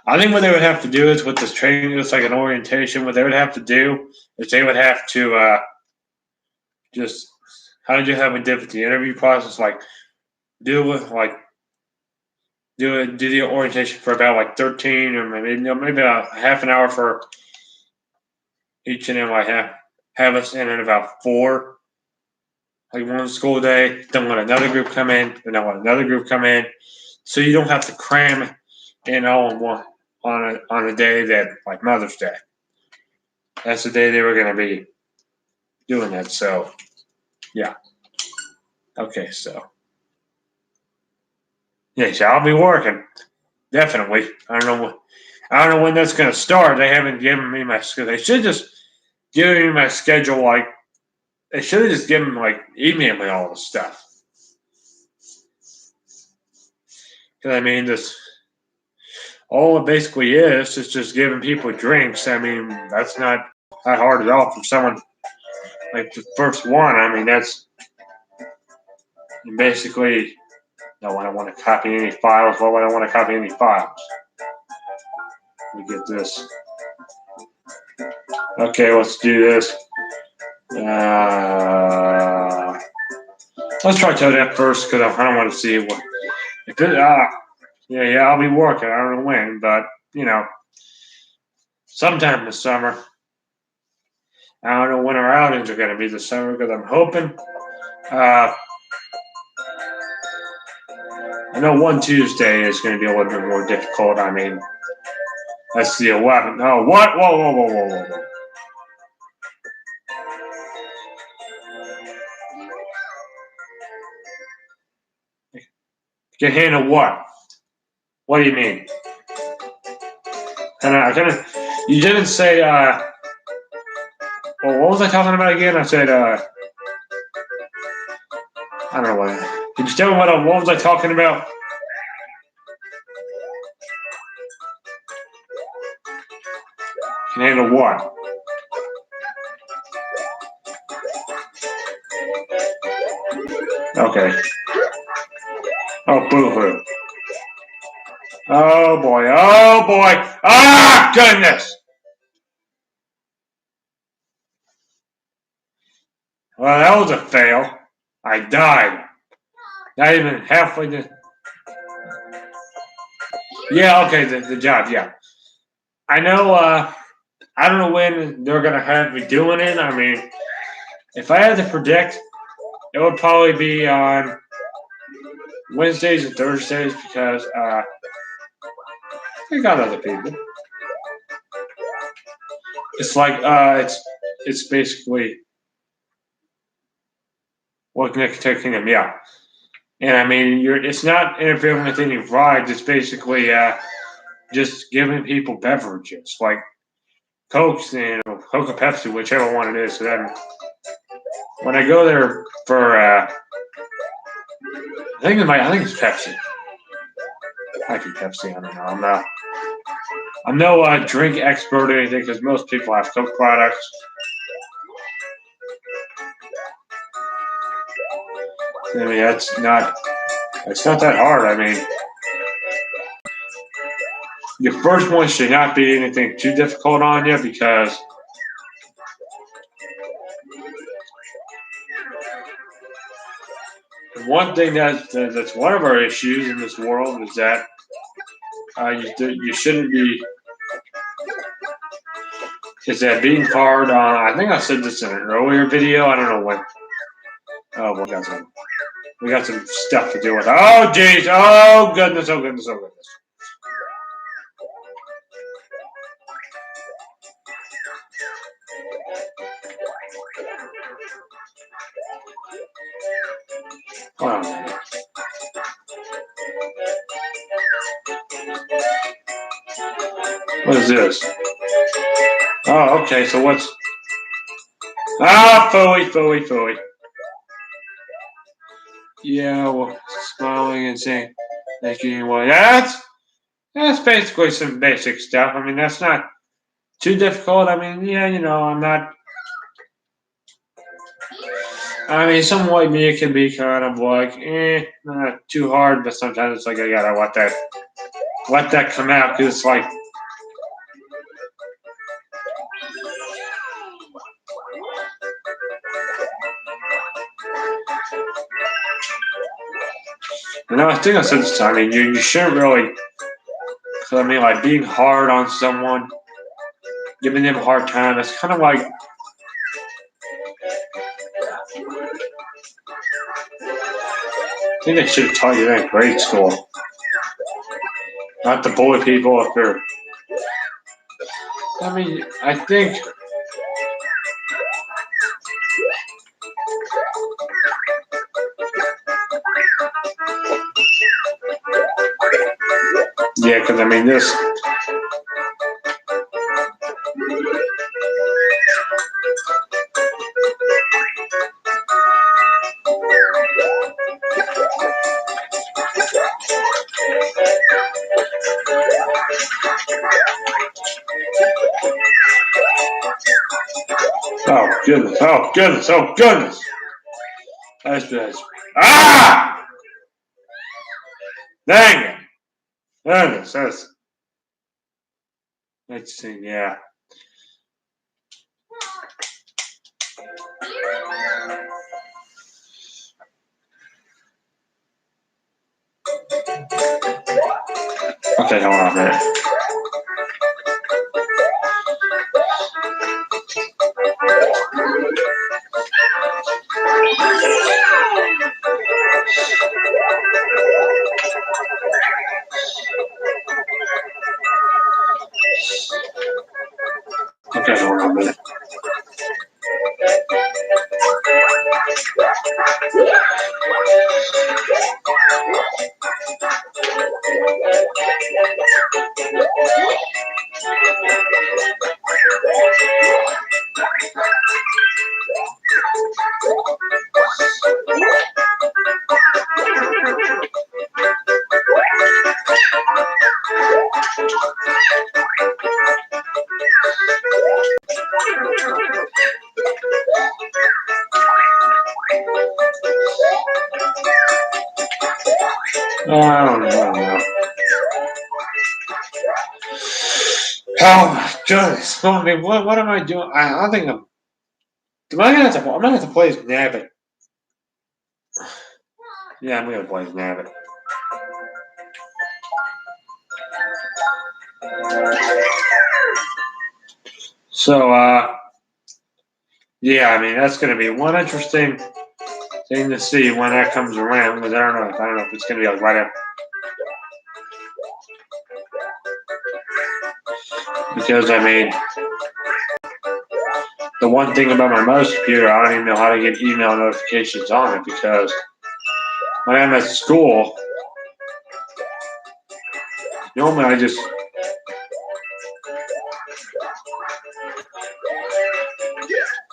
I think what they would have to do is with this training, it's like an orientation. What they would have to do is they would have to just how did you have a different the interview process like do the orientation for about like 13 or maybe about half an hour for each, and then like have us in at about 4, like one school day. Then let another group come in, then let another group come in, so you don't have to cram in all in one on a day that like Mother's Day. That's the day they were going to be doing that. So yeah, okay, so yeah, so I'll be working definitely. I don't know when that's going to start. They haven't given me my schedule. They should just give me my schedule. Like they should have just given email me all the stuff. Because I mean, all it basically is just giving people drinks. I mean, that's not that hard at all for someone like the first one. I mean, that's basically No, I don't want to copy any files. Why would I want to copy any files? Let me get this. Okay, let's do this. Let's try Toadette first because I kind of want to see what. If it, yeah, I'll be working. I don't know when, but sometime this summer. I don't know when our outings are going to be this summer because I'm hoping. I know one Tuesday is going to be a little bit more difficult. I mean, that's the 11th. Oh, what? Whoa. Can handle what? What do you mean? You didn't say, well, what was I talking about again? I said, I don't know what. Did you tell me what was I talking about? Can handle what? Okay. Oh, boo-hoo. Oh, boy. Ah, goodness! Well, that was a fail. I died. Not even halfway to... Yeah, okay, the job, yeah. I know, I don't know when they're going to have me doing it. I mean, if I had to predict, it would probably be on Wednesdays and Thursdays because I got other people. It's like it's basically working at taking them, yeah. And I mean, it's not interfering with any rides. It's basically just giving people beverages like Cokes and Coca Pepsi, whichever one it is. So then, when I go there for, I think it's Pepsi. Might be Pepsi. I don't know. I'm no drink expert or anything because most people have Coke products. I mean, it's not that hard. I mean, your first one should not be anything too difficult on you because one thing that's one of our issues in this world is that you shouldn't be. Is that being hard on? I think I said this in an earlier video. I don't know when. Oh, we got some stuff to deal with. Oh, jeez. Oh, goodness. Hold on a minute. What is this? Oh, okay. So what's... Ah, phooey. Yeah, well, smiling and saying thank you. Well, that's basically some basic stuff. I mean, that's not too difficult. I mean, yeah, I'm not. I mean, someone like me can be kind of like, not too hard, but sometimes it's like I gotta let that come out because it's like. I think I said this time. I mean, you shouldn't really. Cause I mean, like being hard on someone, giving them a hard time. It's kind of like. I think they should have taught you that in grade school. Not to bully people if they're. I mean, I think. Yeah, because I mean this. Oh goodness. That's. Ah! Dang it! Goodness, that's. Let's see, yeah. Okay, hold on a minute. Okay, hold on a minute. I don't know. Oh my goodness! I mean, what am I doing? I think I'm gonna have to play as Nabbit. Yeah, I'm gonna play as Nabbit. So, yeah, I mean that's gonna be one interesting thing to see when that comes around. Because I don't know if it's gonna be like right up. Because I mean, the one thing about my mouse computer, I don't even know how to get email notifications on it because when I'm at school, normally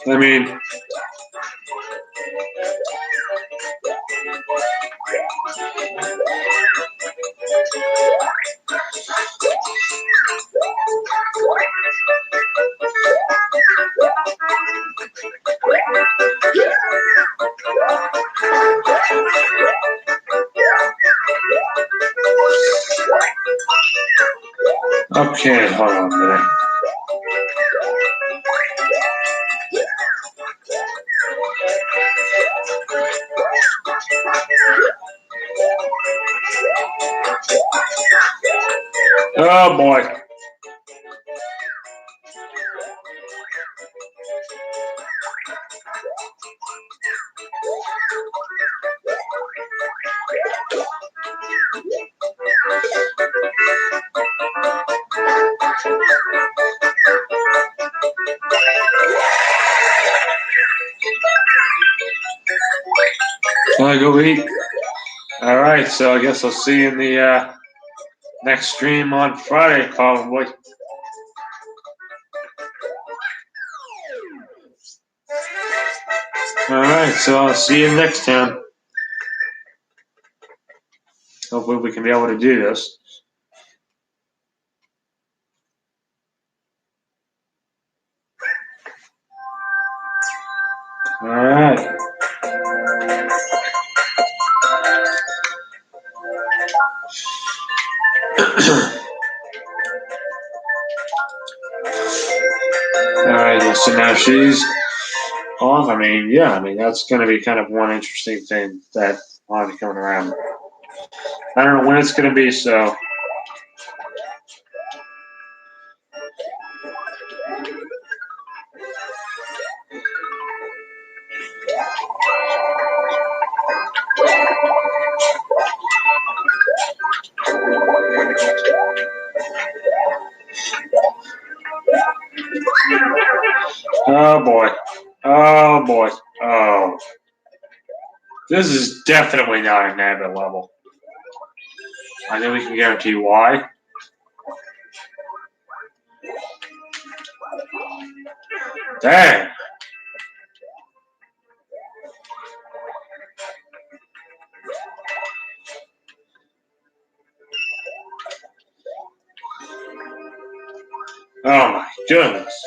I mean, okay, hold on a minute. Oh boy. Wanna go eat? All right, so I guess I'll see you in the next stream on Friday, probably. All right, so I'll see you next time. Hopefully, we can be able to do this. All right. All right, so now she's on. I mean, yeah, I mean, that's going to be kind of one interesting thing that will be coming around. I don't know when it's going to be, so. Oh boy. Oh boy. Oh. This is definitely not a Nabbit level. I think we can guarantee why. Dang. Oh my goodness.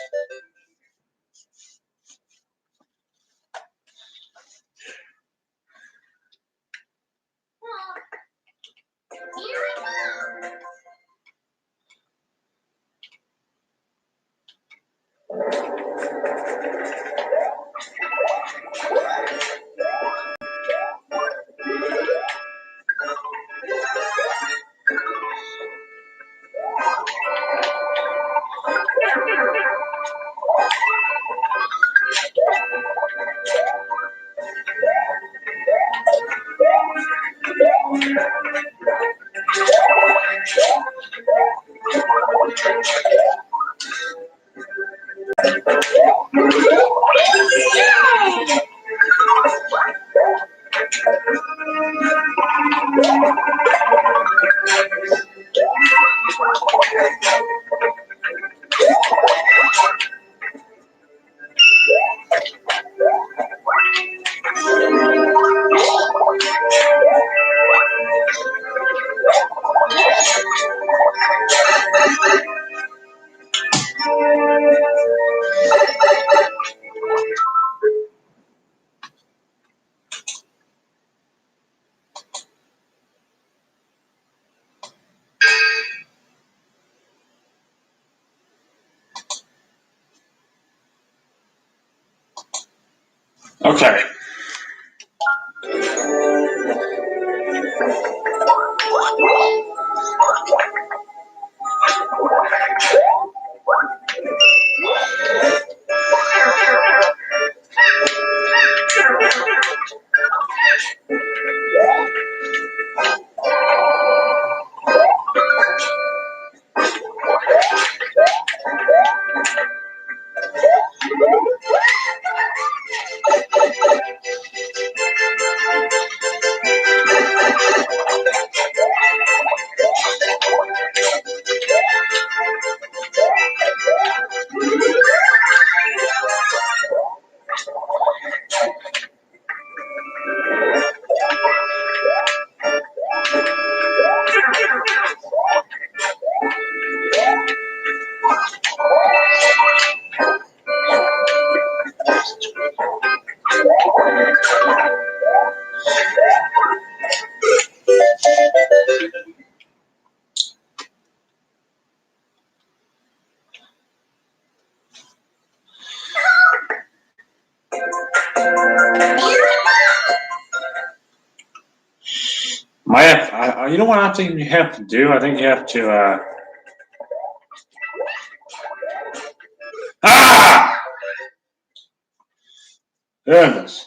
Okay. You know what I think you have to do? I think you have to, there it is.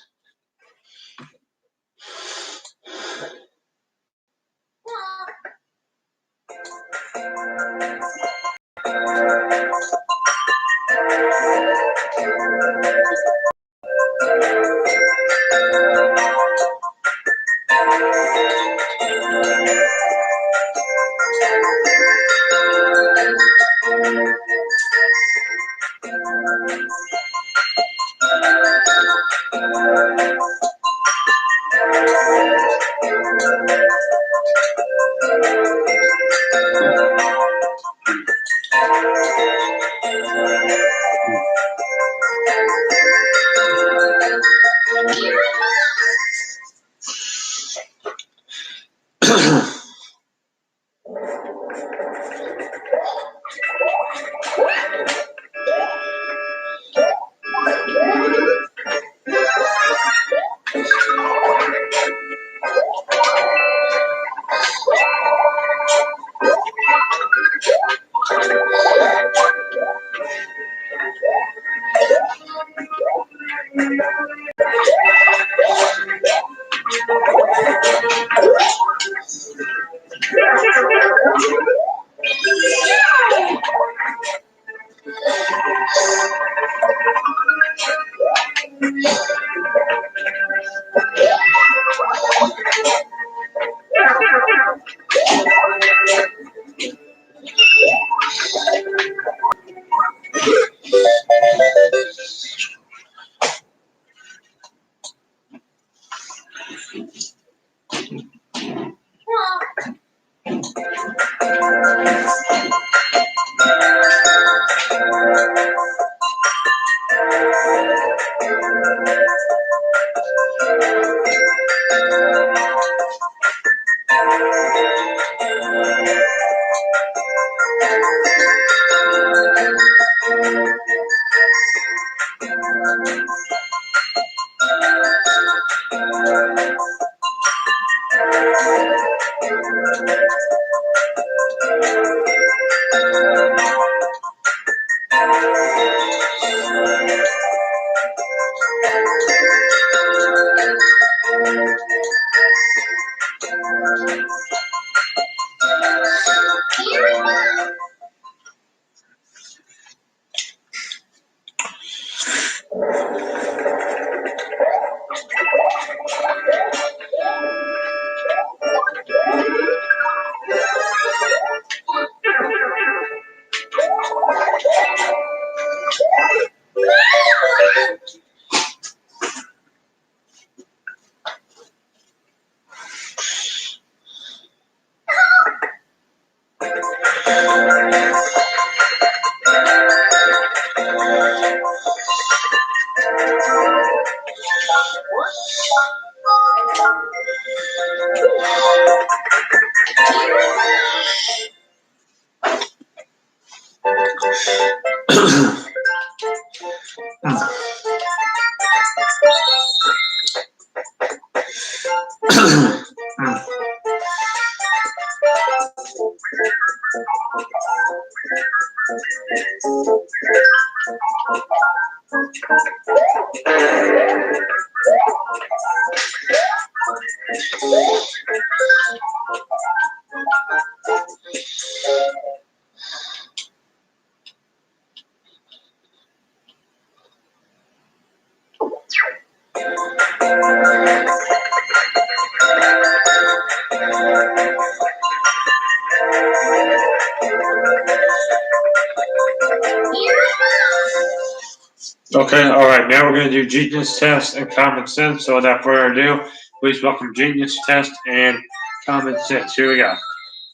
Okay, alright, now we're going to do Genius Test and Common Sense. So without further ado, please welcome Genius Test and Common Sense. Here we go.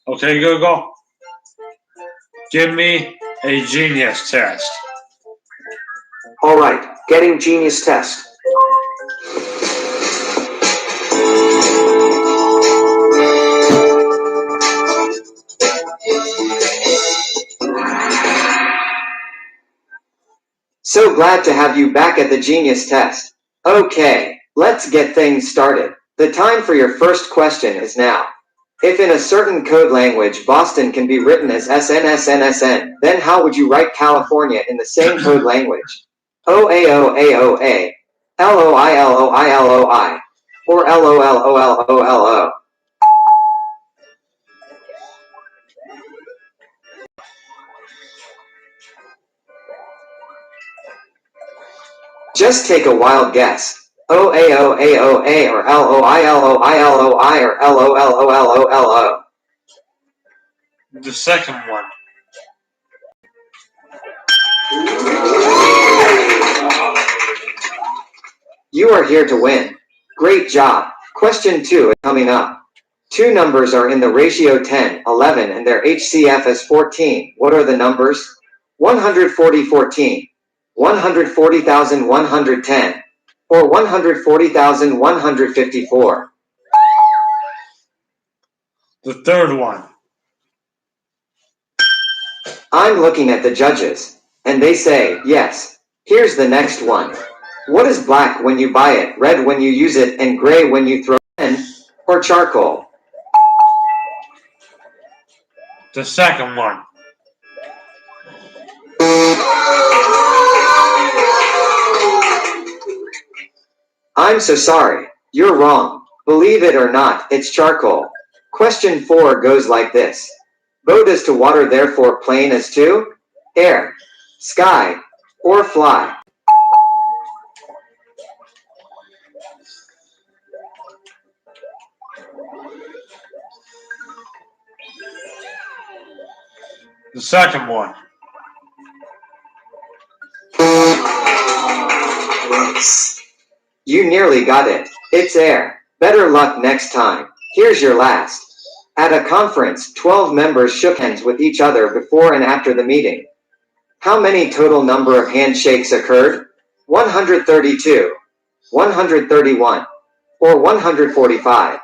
Okay, Google, give me a Genius Test. Alright, getting Genius Test. So glad to have you back at the Genius Test. Okay, let's get things started. The time for your first question is now. If in a certain code language Boston can be written as SNSNSN, then how would you write California in the same code language? OAOAOA, LOILOILOI, or LOLOLOLO? Just take a wild guess. OAOAOA or LOILOILOI or LOLOLOLO? The second one. You are here to win. Great job. Question 2 is coming up. Two numbers are in the ratio 10, 11 and their HCF is 14. What are the numbers? 140-14, 140,110, or 140,154? The third one. I'm looking at the judges, and they say, yes. Here's the next one. What is black when you buy it, red when you use it, and gray when you throw it in, or charcoal? The second one. I'm so sorry. You're wrong. Believe it or not, it's charcoal. Question 4 goes like this. Boat as to water, therefore plane as to air, sky, or fly. The second one. Gross. You nearly got it. It's air. Better luck next time. Here's your last. At a conference, 12 members shook hands with each other before and after the meeting. How many total number of handshakes occurred? 132, 131, or 145?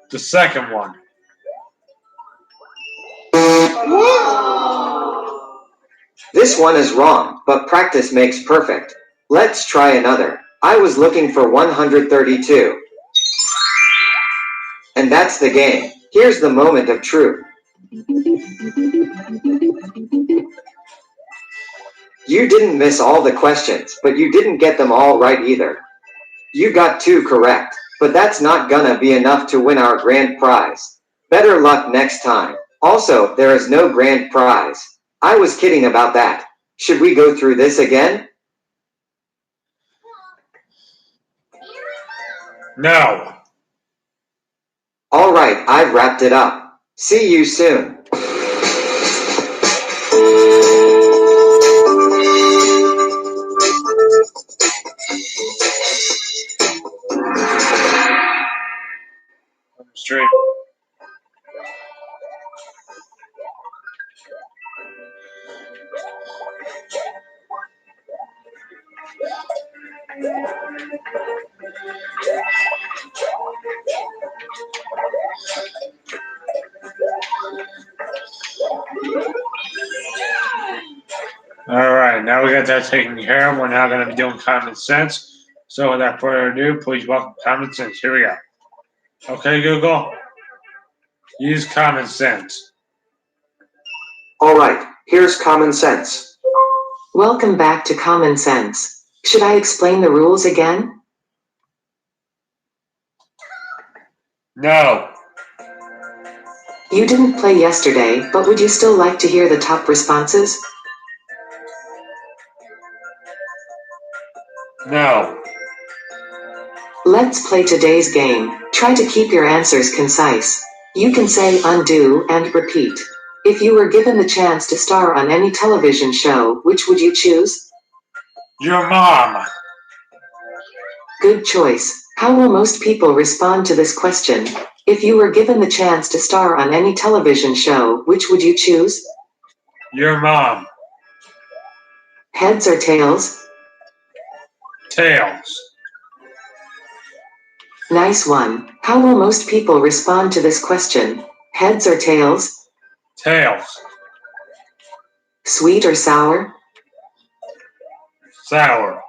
The second one. This one is wrong, but practice makes perfect. Let's try another. I was looking for 132. And that's the game. Here's the moment of truth. You didn't miss all the questions, but you didn't get them all right either. You got 2 correct, but that's not gonna be enough to win our grand prize. Better luck next time. Also, there is no grand prize. I was kidding about that. Should we go through this again? No. Alright, I've wrapped it up. See you soon. Straight. Alright, now we got that taken care of. We're now going to be doing Common Sense. So without further ado, please welcome Common Sense. Here we go. Okay, Google. Use Common Sense. Alright, here's Common Sense. Welcome back to Common Sense. Should I explain the rules again? No. You didn't play yesterday, but would you still like to hear the top responses? No. Let's play today's game. Try to keep your answers concise. You can say undo and repeat. If you were given the chance to star on any television show, which would you choose? Your mom. Good choice. How will most people respond to this question? If you were given the chance to star on any television show, which would you choose? Your mom. Heads or tails? Tails. Nice one. How will most people respond to this question? Heads or tails? Tails. Sweet or sour? Sour.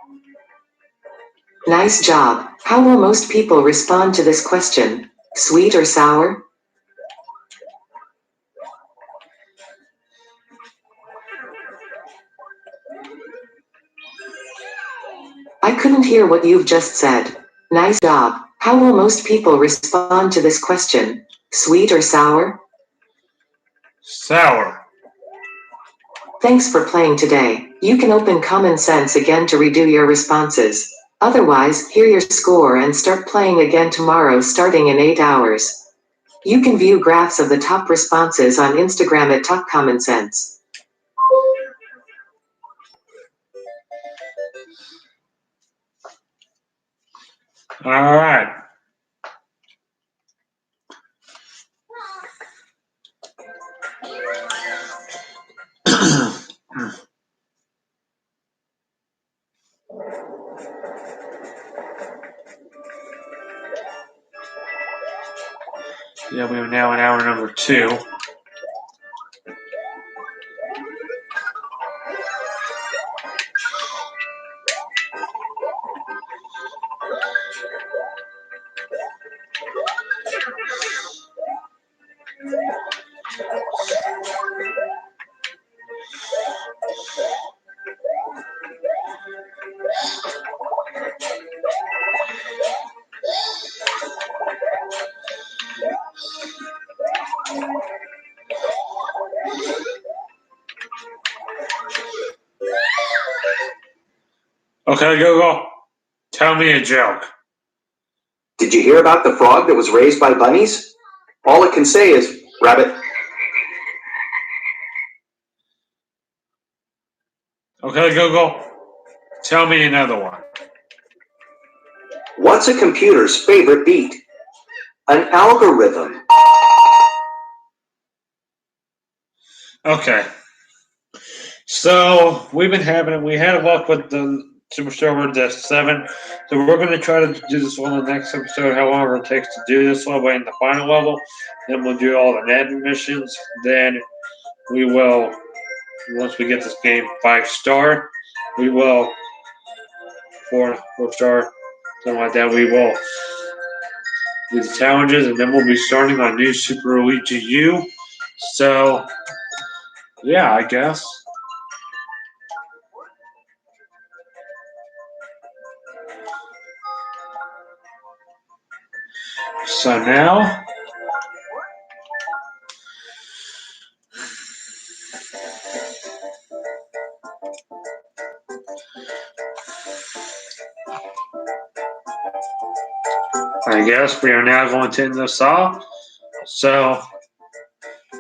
Nice job. How will most people respond to this question? Sweet or sour? I couldn't hear what you've just said. Nice job. How will most people respond to this question? Sweet or sour? Sour. Thanks for playing today. You can open Common Sense again to redo your responses. Otherwise, hear your score and start playing again tomorrow starting in 8 hours. You can view graphs of the top responses on Instagram at Talk Common Sense. All right. Yeah, we are now in hour number 2. Okay, Google, tell me a joke. Did you hear about the frog that was raised by bunnies? All it can say is, rabbit. Okay, Google, tell me another one. What's a computer's favorite beat? An algorithm. Okay. So we had a luck with the Superstar Word Death 7. So we're going to try to do this one in the next episode, however it takes to do this level in the final level. Then we'll do all the net missions. Then we will, once we get this game 5-star, we will, 4-star, something like that, we will do the challenges, and then we'll be starting on new Super Elite U. So, yeah, I guess. So now, I guess we are now going to end this off. So,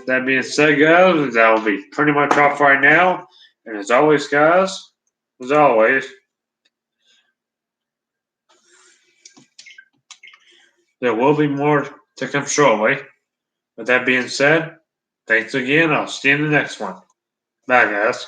that being said, guys, that will be pretty much off right now. And as always, guys, there will be more to come shortly. With that being said, thanks again. I'll see you in the next one. Bye, guys.